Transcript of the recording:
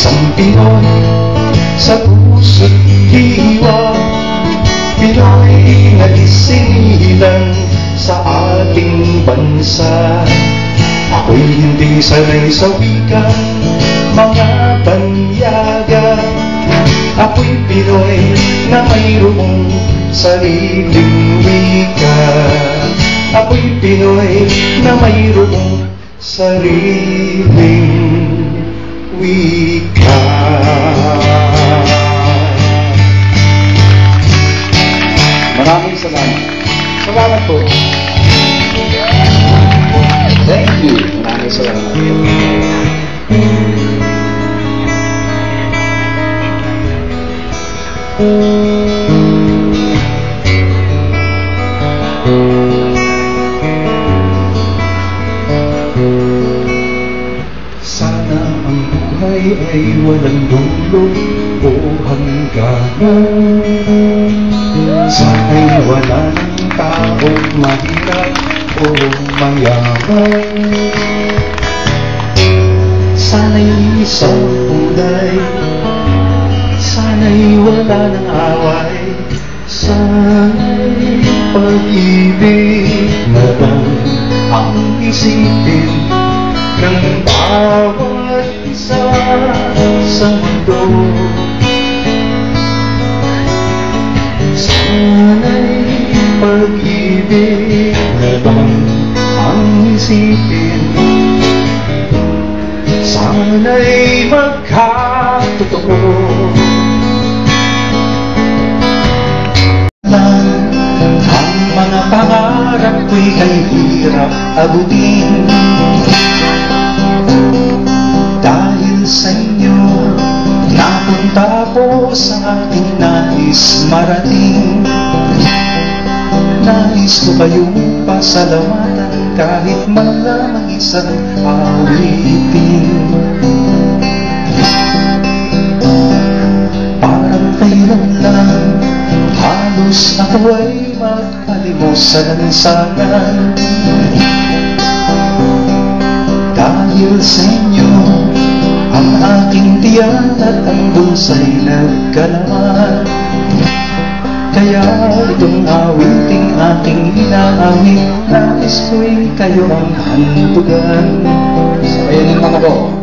Isang Pinoy sa puso't diwa, Pinoy nag-isilang sa ating bansa. Ako'y hindi sanay sa wikang mga banyaga. Ako'y Pinoy na mayroong sariling wika. Ako'y Pinoy na mayroong sariling wika. Maraming salamat. Salamat po. Thank you. Maraming salamat. Sana ang buhay ay walang dulo o hangganan. Sana'y wala ng taong mahirap o mayaman. Sana'y isang kulay, sana'y wala ng away, sana'y pag-ibig na lang ang isipin ng bawat isa sa mundo. Sana'y pag-ibig na lang ang isipin, sana'y magkatotoo. Ang mga pangarap ko'y ay hirap abutin. Dahil sa inyo napunta ko sa ating nais marating. Nais ko kayong pasalamatan kahit man lamang isang awitin. Parang kailan lang halos ako ay magkalimos sa lansangan. Dahil sa inyo ang aking tiyan at ang bulsa'y nagkalaman. Kaya itong awiting aking inaawit, nais ko'y kayo ang handugan. Sabayan ng mga ko.